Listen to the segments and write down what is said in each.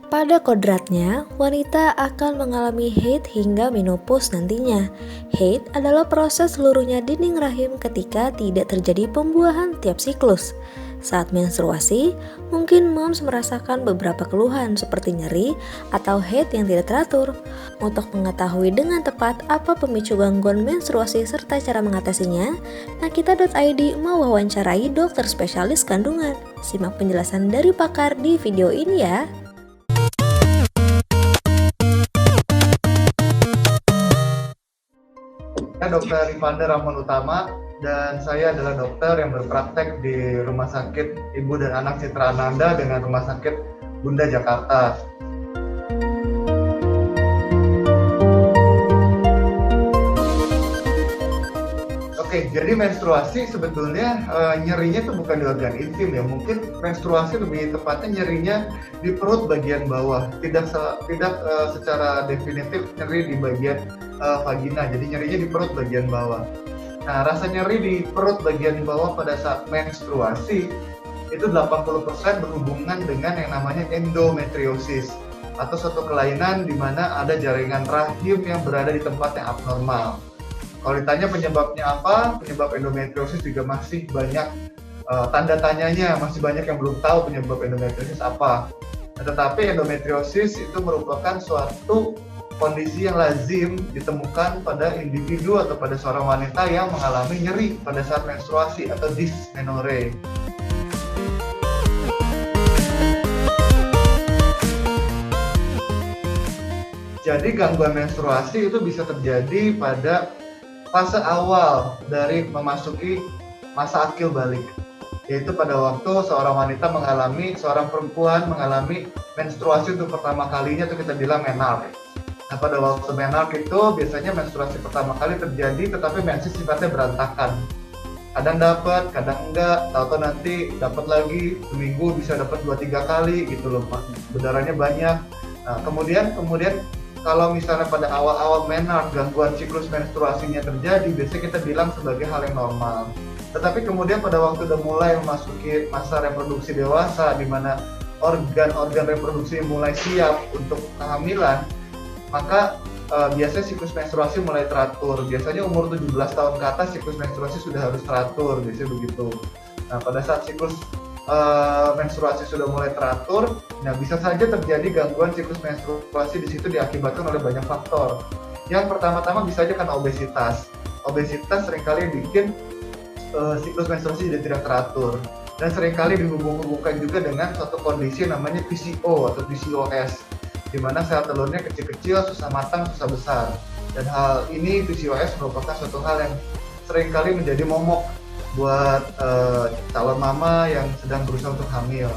Pada kodratnya, wanita akan mengalami haid hingga menopause nantinya. Haid adalah proses seluruhnya dinding rahim ketika tidak terjadi pembuahan tiap siklus. Saat menstruasi, mungkin moms merasakan beberapa keluhan seperti nyeri atau haid yang tidak teratur. Untuk mengetahui dengan tepat apa pemicu gangguan menstruasi serta cara mengatasinya, Nakita.id mewawancarai dokter spesialis kandungan. Simak penjelasan dari pakar di video ini ya. Saya Dr. Rifanda Ramon Utama dan saya adalah dokter yang berpraktek di Rumah Sakit Ibu dan Anak Citra Ananda dengan Rumah Sakit Bunda Jakarta. Oke, jadi menstruasi sebetulnya nyerinya itu bukan di organ intim ya. Mungkin menstruasi lebih tepatnya nyerinya di perut bagian bawah, tidak secara definitif nyeri di bagian vagina. Jadi nyerinya di perut bagian bawah. Nah, rasa nyeri di perut bagian bawah pada saat menstruasi itu 80% berhubungan dengan yang namanya endometriosis atau suatu kelainan di mana ada jaringan rahim yang berada di tempat yang abnormal. Kalau ditanya penyebabnya apa, penyebab endometriosis juga masih banyak tanda tanyanya, masih banyak yang belum tahu penyebab endometriosis apa. Nah, tetapi endometriosis itu merupakan suatu kondisi yang lazim ditemukan pada individu atau pada seorang wanita yang mengalami nyeri pada saat menstruasi atau dysmenorrhea. Jadi gangguan menstruasi itu bisa terjadi pada fase awal dari memasuki masa akil balik, yaitu pada waktu seorang perempuan mengalami menstruasi untuk pertama kalinya, itu kita bilang menarche. Nah, pada waktu menarche itu biasanya menstruasi pertama kali terjadi, tetapi menses sifatnya berantakan. Kadang dapat, kadang enggak, tahu nanti dapat lagi, seminggu bisa dapat 2-3 kali gitu loh, berdarahnya banyak. Nah, kemudian kalau misalnya pada awal-awal menarche gangguan siklus menstruasinya terjadi, biasanya kita bilang sebagai hal yang normal. Tetapi kemudian pada waktu udah mulai memasuki masa reproduksi dewasa, di mana organ-organ reproduksi mulai siap untuk kehamilan, maka biasanya siklus menstruasi mulai teratur. Biasanya umur 17 tahun ke atas siklus menstruasi sudah harus teratur, biasanya begitu. Nah, pada saat siklus menstruasi sudah mulai teratur, nah bisa saja terjadi gangguan siklus menstruasi. Di situ diakibatkan oleh banyak faktor. Yang pertama-tama bisa saja karena obesitas. Obesitas seringkali bikin siklus menstruasi jadi tidak teratur, dan seringkali dihubung-hubungkan juga dengan suatu kondisi namanya PCO atau PCOS, di mana sel telurnya kecil-kecil, susah matang, susah besar. Dan hal ini, PCOS, merupakan suatu hal yang seringkali menjadi momok buat calon mama yang sedang berusaha untuk hamil.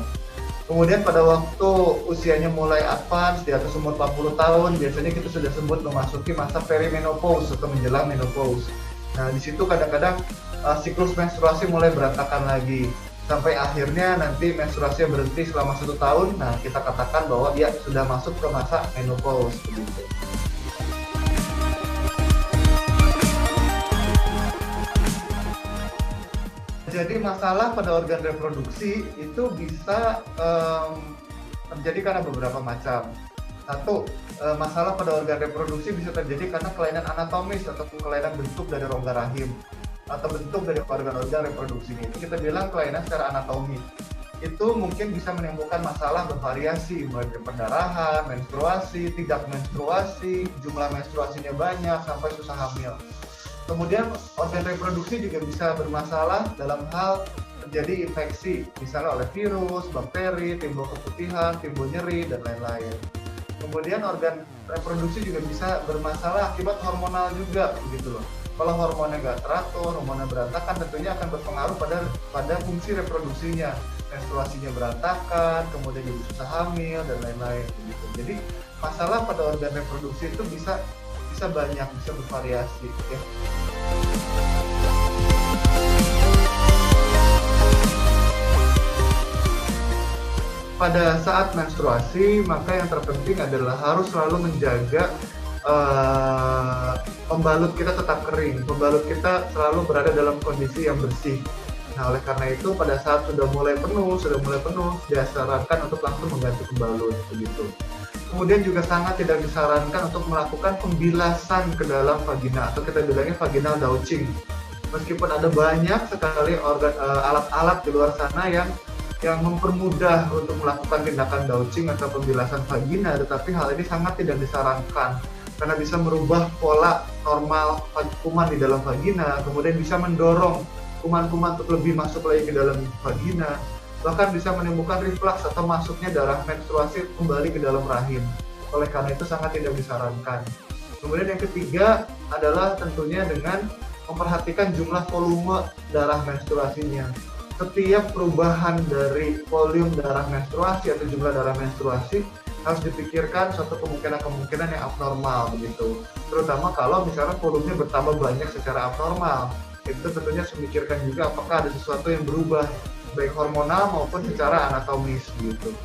Kemudian pada waktu usianya mulai advance, di atas umur 40 tahun, biasanya kita sudah sebut memasuki masa perimenopause atau menjelang menopause. Nah, di situ kadang-kadang siklus menstruasi mulai berantakan lagi, sampai akhirnya nanti menstruasinya berhenti selama 1 tahun. Nah, kita katakan bahwa dia sudah masuk ke masa menopause begitu. Jadi masalah pada organ reproduksi itu bisa terjadi karena beberapa macam. Satu, masalah pada organ reproduksi bisa terjadi karena kelainan anatomis atau kelainan bentuk dari rongga rahim atau bentuk dari organ-organ reproduksi ini. Kita bilang kelainan secara anatomi. Itu mungkin bisa menimbulkan masalah bervariasi, mulai dari pendarahan, menstruasi, tidak menstruasi, jumlah menstruasinya banyak, sampai susah hamil. Kemudian organ reproduksi juga bisa bermasalah dalam hal terjadi infeksi, misalnya oleh virus, bakteri, timbul keputihan, timbul nyeri, dan lain-lain. Kemudian organ reproduksi juga bisa bermasalah akibat hormonal juga, begitu loh. Kalau hormonnya nggak teratur, hormonnya berantakan, tentunya akan berpengaruh pada fungsi reproduksinya. Menstruasinya berantakan, kemudian jadi susah hamil, dan lain-lain, begitu. Jadi masalah pada organ reproduksi itu bisa banyak, bisa bervariasi ya. Pada saat menstruasi, maka yang terpenting adalah harus selalu menjaga pembalut kita tetap kering, pembalut kita selalu berada dalam kondisi yang bersih. Nah, oleh karena itu pada saat sudah mulai penuh, disarankan untuk langsung mengganti pembalut begitu. Kemudian juga sangat tidak disarankan untuk melakukan pembilasan ke dalam vagina atau kita bilangnya vaginal douching. Meskipun ada banyak sekali alat-alat di luar sana yang mempermudah untuk melakukan tindakan douching atau pembilasan vagina, tetapi hal ini sangat tidak disarankan karena bisa merubah pola normal kuman di dalam vagina, kemudian bisa mendorong kuman-kuman untuk lebih masuk lagi ke dalam vagina, bahkan bisa menimbulkan reflux atau masuknya darah menstruasi kembali ke dalam rahim. Oleh karena itu sangat tidak disarankan. Kemudian yang ketiga adalah tentunya dengan memperhatikan jumlah volume darah menstruasinya. Setiap perubahan dari volume darah menstruasi atau jumlah darah menstruasi harus dipikirkan suatu kemungkinan yang abnormal begitu. Terutama kalau misalnya volumenya bertambah banyak secara abnormal. Itu tentunya harus memikirkan juga apakah ada sesuatu yang berubah baik hormonal maupun secara anatomis gitu.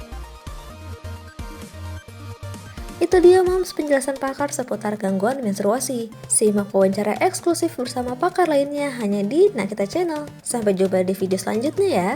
Itu dia Moms penjelasan pakar seputar gangguan menstruasi. Simak wawancara eksklusif bersama pakar lainnya hanya di Nakita Channel. Sampai jumpa di video selanjutnya ya.